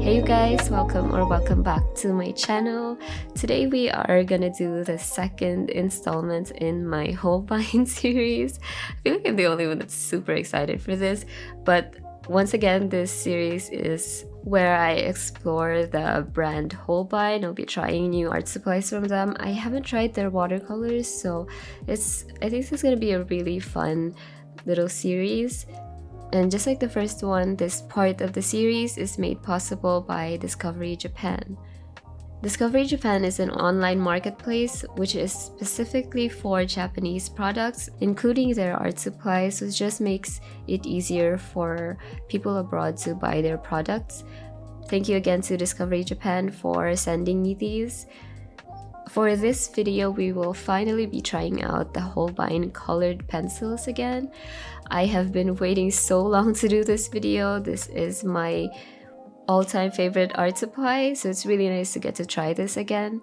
Hey you guys, welcome back to my channel. Today we are gonna do the second installment in my Holbein series. I feel like I'm the only one that's super excited for this, but once again, this series is where I explore the brand Holbein. I'll be trying new art supplies from them. I haven't tried their watercolors, so I think this is gonna be a really fun little series. And just like the first one, this part of the series is made possible by Discovery Japan. Discovery Japan is an online marketplace which is specifically for Japanese products, including their art supplies, which just makes it easier for people abroad to buy their products. Thank you again to Discovery Japan for sending me these. For this video, we will finally be trying out the Holbein colored pencils again. I have been waiting so long to do this video. This is my all-time favorite art supply, so it's really nice to get to try this again.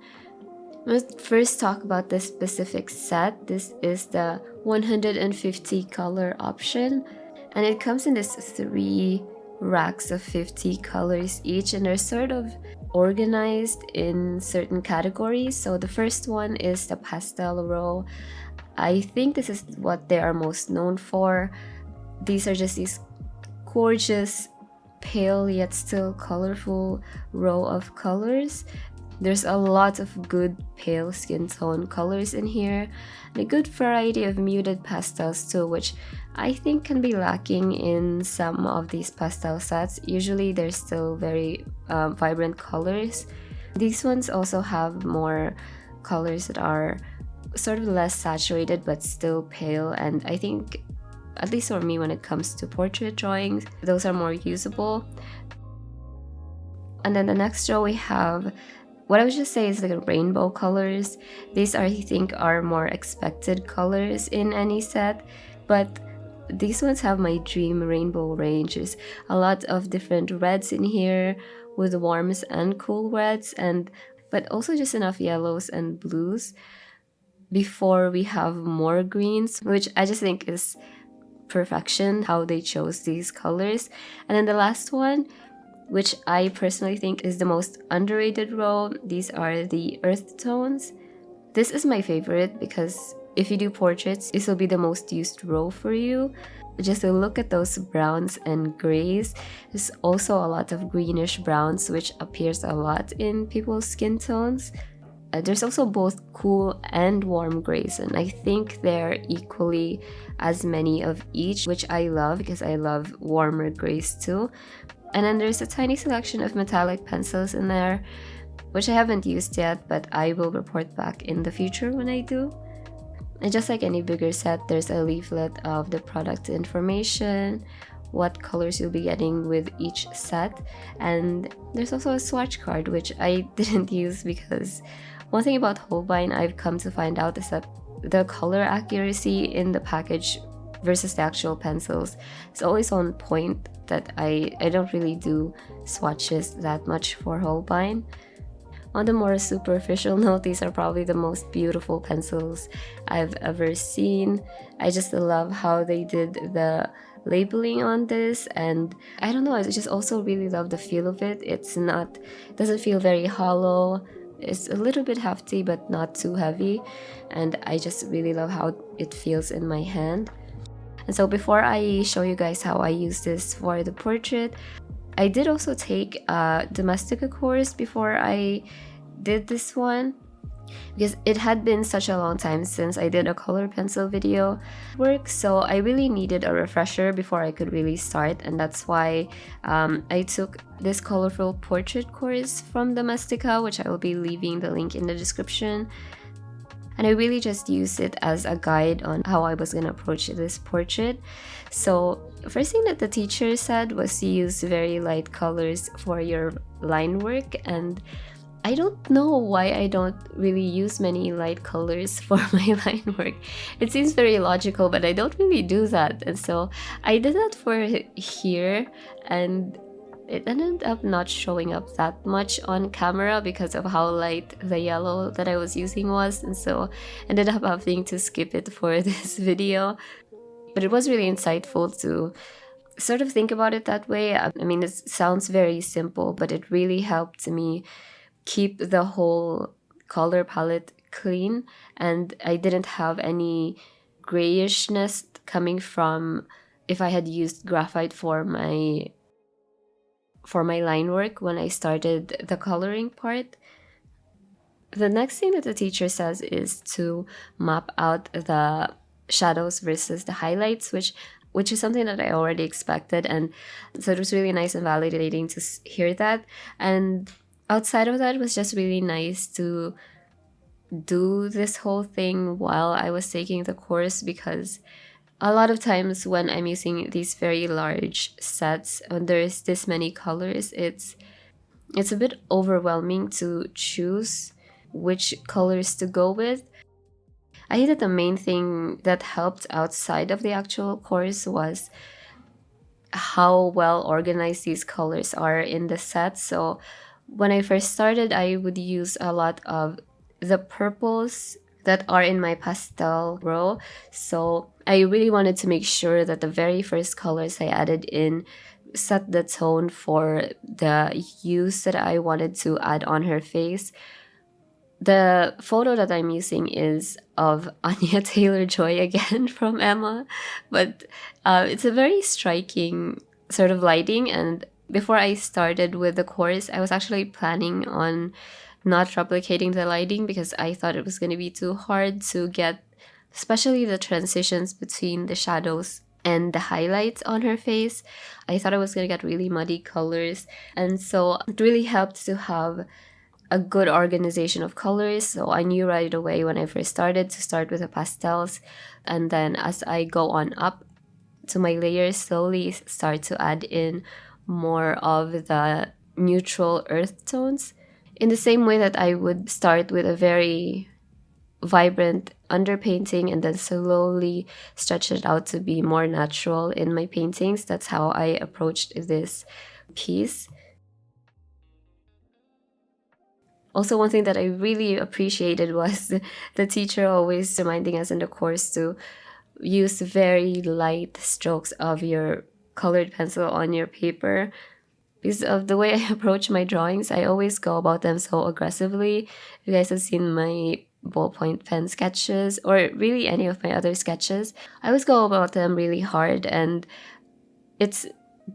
Let's first talk about this specific set. This is the 150 color option, and it comes in this 3 racks of 50 colors each, and they're sort of organized in certain categories. So the first one is the pastel row. I think this is what they are most known for. These are just these gorgeous, pale yet still colorful row of colors. There's a lot of good pale skin tone colors in here, and a good variety of muted pastels too, which I think can be lacking in some of these pastel sets. Usually they're still very vibrant colors. These ones also have more colors that are sort of less saturated but still pale, and I think, at least for me when it comes to portrait drawings, those are more usable. And then the next row we have what I would just say is like rainbow colors. These are, I think, are more expected colors in any set, but these ones have my dream rainbow range. There's a lot of different reds in here with warms and cool reds, but also just enough yellows and blues before we have more greens, which I just think is perfection how they chose these colors. And then the last one, which I personally think is the most underrated row, these are the earth tones. This is my favorite because if you do portraits, this will be the most used row for you. Just to look at those browns and grays. There's also a lot of greenish browns, which appears a lot in people's skin tones. There's also both cool and warm grays, and I think they're equally as many of each, which I love because I love warmer grays too. And then there's a tiny selection of metallic pencils in there, which I haven't used yet, but I will report back in the future when I do. And just like any bigger set, there's a leaflet of the product information, what colors you'll be getting with each set, and there's also a swatch card, which I didn't use because one thing about Holbein I've come to find out is that the color accuracy in the package versus the actual pencils is always on point, that I don't really do swatches that much for Holbein. On the more superficial note, these are probably the most beautiful pencils I've ever seen. I just love how they did the labeling on this, and I don't know, I just also really love the feel of it. It doesn't feel very hollow. It's a little bit hefty but not too heavy, and I just really love how it feels in my hand. And so before I show you guys how I use this for the portrait, I did also take a DOMESTIKA course before I did this one, because it had been such a long time since I did a color pencil video work, so I really needed a refresher before I could really start, and that's why I took this colorful portrait course from DOMESTIKA, which I will be leaving the link in the description. And I really just used it as a guide on how I was going to approach this portrait. So first thing that the teacher said was to use very light colors for your line work, and I don't know why I don't really use many light colors for my line work. It seems very logical, but I don't really do that. And so I did that for here, and it ended up not showing up that much on camera because of how light the yellow that I was using was, and so ended up having to skip it for this video. But it was really insightful to sort of think about it that way. I mean, it sounds very simple, but it really helped me keep the whole color palette clean, and I didn't have any grayishness coming from if I had used graphite for my line work when I started the coloring part. The next thing that the teacher says is to map out the shadows versus the highlights, which is something that I already expected, and so it was really nice and validating to hear that. And outside of that, it was just really nice to do this whole thing while I was taking the course, because a lot of times when I'm using these very large sets and there's this many colors, it's a bit overwhelming to choose which colors to go with. I think that the main thing that helped outside of the actual course was how well organized these colors are in the set. So when I first started, I would use a lot of the purples that are in my pastel row. So I really wanted to make sure that the very first colors I added in set the tone for the hues that I wanted to add on her face. The photo that I'm using is of Anya Taylor-Joy again from Emma, but it's a very striking sort of lighting. And before I started with the course, I was actually planning on not replicating the lighting because I thought it was going to be too hard to get, especially the transitions between the shadows and the highlights on her face. I thought I was going to get really muddy colors, and so it really helped to have a good organization of colors. So I knew right away when I first started to start with the pastels, and then as I go on up to my layers, slowly start to add in more of the neutral earth tones, in the same way that I would start with a very vibrant underpainting and then slowly stretch it out to be more natural in my paintings. That's how I approached this piece. Also, one thing that I really appreciated was the teacher always reminding us in the course to use very light strokes of your colored pencil on your paper. Because of the way I approach my drawings, I always go about them so aggressively. If you guys have seen my ballpoint pen sketches, or really any of my other sketches, I always go about them really hard, and it's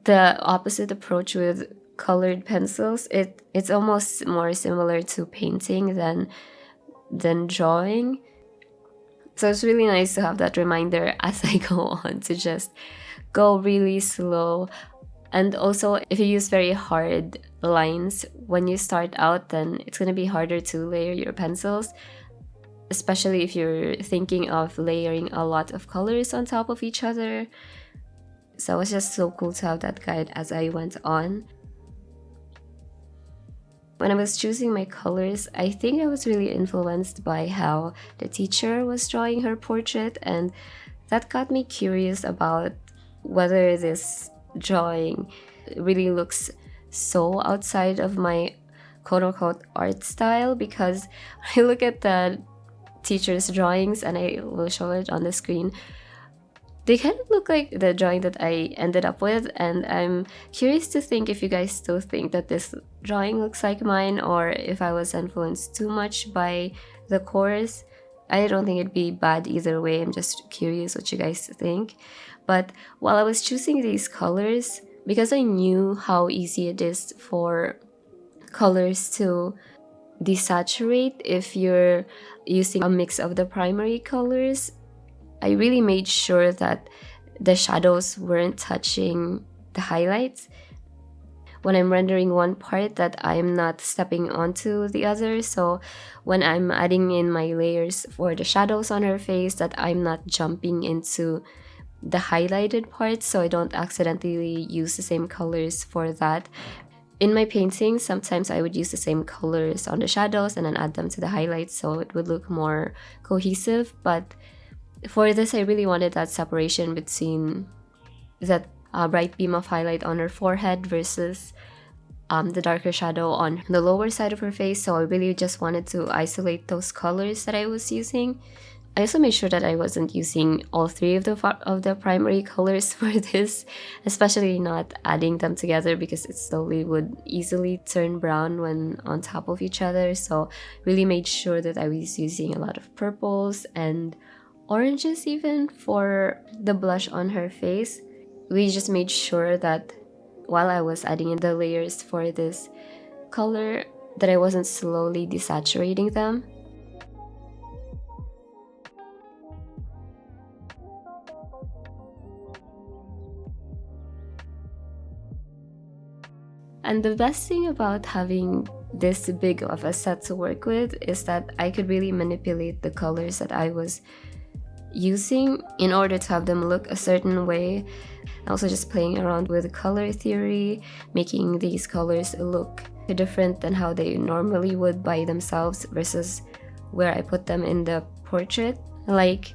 the opposite approach with colored pencils. It's almost more similar to painting than drawing. So it's really nice to have that reminder as I go on to just go really slow. And also, if you use very hard lines when you start out, then it's going to be harder to layer your pencils, especially if you're thinking of layering a lot of colors on top of each other. So it was just so cool to have that guide as I went on. When I was choosing my colors, I think I was really influenced by how the teacher was drawing her portrait, and that got me curious about whether this drawing really looks so outside of my quote-unquote art style, because I look at the teacher's drawings, and I will show it on the screen, they kind of look like the drawing that I ended up with, and I'm curious to think if you guys still think that this drawing looks like mine, or if I was influenced too much by the course. I don't think it'd be bad either way. I'm just curious what you guys think. But while I was choosing these colors, because I knew how easy it is for colors to desaturate if you're using a mix of the primary colors, I really made sure that the shadows weren't touching the highlights. When I'm rendering one part, that I'm not stepping onto the other. So when I'm adding in my layers for the shadows on her face, that I'm not jumping into the highlighted parts, so I don't accidentally use the same colors for that. In my paintings, sometimes I would use the same colors on the shadows and then add them to the highlights so it would look more cohesive. But for this, I really wanted that separation between that bright beam of highlight on her forehead versus the darker shadow on the lower side of her face. So I really just wanted to isolate those colors that I was using. I also made sure that I wasn't using all three of the primary colors for this, especially not adding them together because it slowly would easily turn brown when on top of each other. So really made sure that I was using a lot of purples and oranges even for the blush on her face. We just made sure that while I was adding in the layers for this color that I wasn't slowly desaturating them. And the best thing about having this big of a set to work with is that I could really manipulate the colors that I was using in order to have them look a certain way. Also just playing around with color theory, making these colors look different than how they normally would by themselves versus where I put them in the portrait. Like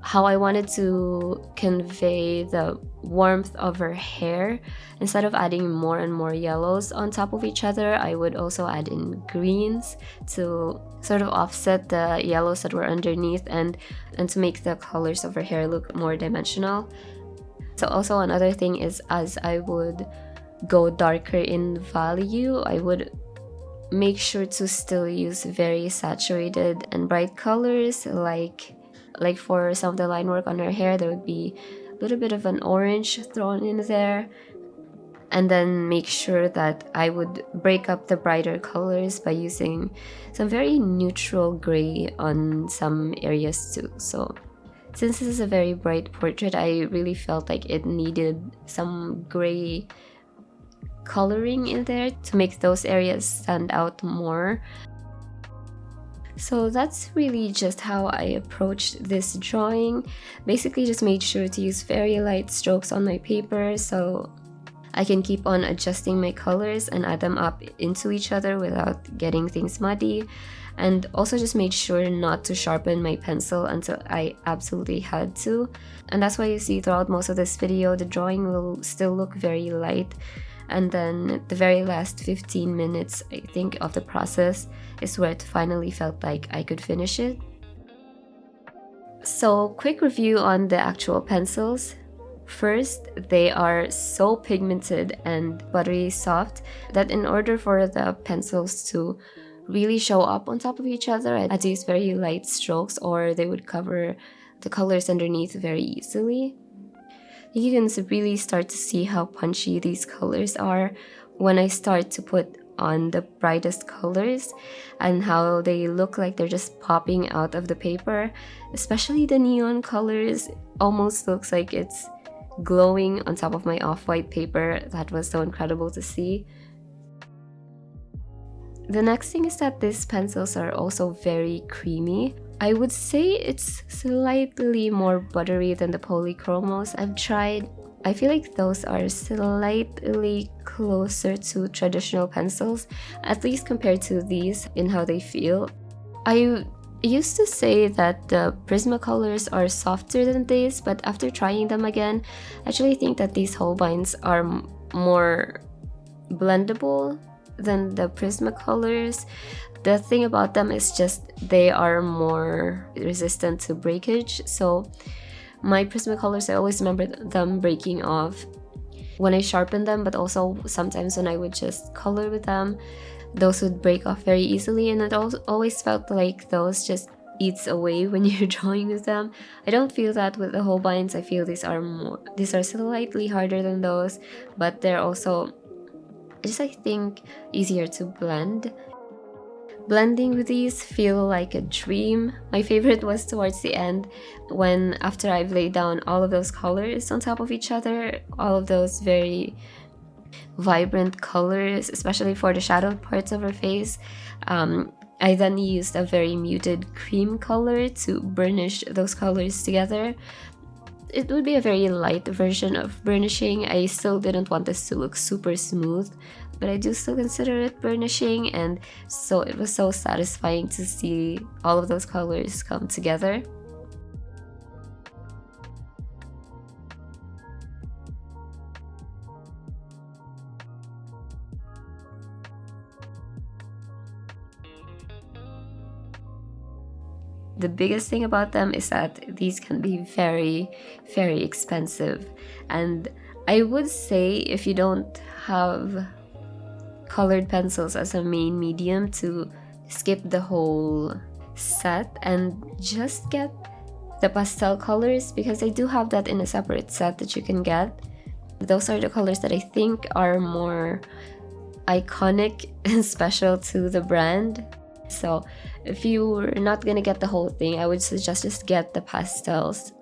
how I wanted to convey the warmth of her hair. Instead of adding more and more yellows on top of each other, I would also add in greens to sort of offset the yellows that were underneath and to make the colors of her hair look more dimensional. So also another thing is, as I would go darker in value, I would make sure to still use very saturated and bright colors. Like for some of the line work on her hair, there would be a little bit of an orange thrown in there, and then make sure that I would break up the brighter colors by using some very neutral gray on some areas too. So since this is a very bright portrait, I really felt like it needed some gray coloring in there to make those areas stand out more. So that's really just how I approached this drawing. Basically just made sure to use very light strokes on my paper so I can keep on adjusting my colors and add them up into each other without getting things muddy. And also just made sure not to sharpen my pencil until I absolutely had to. And that's why you see throughout most of this video, the drawing will still look very light. And then the very last 15 minutes, I think, of the process is where it finally felt like I could finish it. So, quick review on the actual pencils. First, they are so pigmented and buttery soft that in order for the pencils to really show up on top of each other, I had to use very light strokes or they would cover the colors underneath very easily. You can really start to see how punchy these colors are when I start to put on the brightest colors and how they look like they're just popping out of the paper. Especially the neon colors almost looks like it's glowing on top of my off-white paper. That was so incredible to see. The next thing is that these pencils are also very creamy. I would say it's slightly more buttery than the polychromos I've tried. I feel like those are slightly closer to traditional pencils, at least compared to these in how they feel. I used to say that the Prismacolors are softer than these, but after trying them again, I actually think that these Holbeins are more blendable than the Prismacolors. The thing about them is just they are more resistant to breakage. So my Prismacolors, I always remember them breaking off when I sharpened them, but also sometimes when I would just color with them, those would break off very easily, and it always felt like those just eats away when you're drawing with them. I don't feel that with the Holbeins. I feel these are slightly harder than those, but they're also just, I think, easier to blend. Blending with these feel like a dream. My favorite was towards the end when, after I've laid down all of those colors on top of each other, all of those very vibrant colors, especially for the shadowed parts of her face, I then used a very muted cream color to burnish those colors together. It would be a very light version of burnishing. I still didn't want this to look super smooth, but I do still consider it burnishing, and so it was so satisfying to see all of those colors come together. the biggest thing about them is that these can be very, very expensive. And I would say if you don't have colored pencils as a main medium, to skip the whole set and just get the pastel colors, because they do have that in a separate set that you can get. Those are the colors that I think are more iconic and special to the brand. So if you're not gonna get the whole thing, I would suggest just get the pastels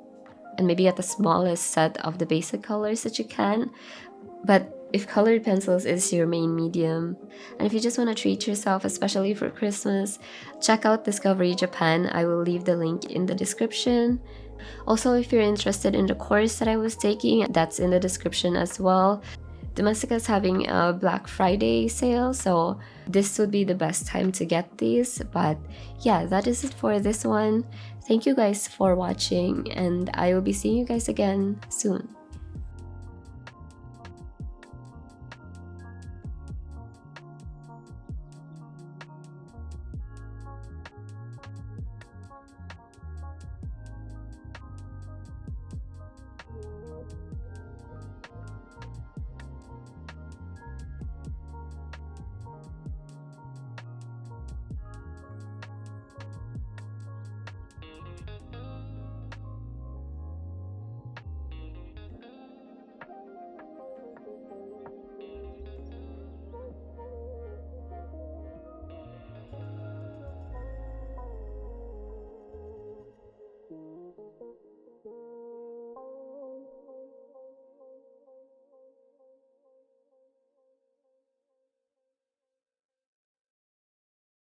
and maybe get the smallest set of the basic colors that you can. But if colored pencils is your main medium, and if you just want to treat yourself, especially for Christmas, check out Discovery Japan. I will leave the link in the description. Also, if you're interested in the course that I was taking, that's in the description as well. Domestika is having a Black Friday sale, so this would be the best time to get these. But yeah, that is it for this one. Thank you guys for watching, and I will be seeing you guys again soon.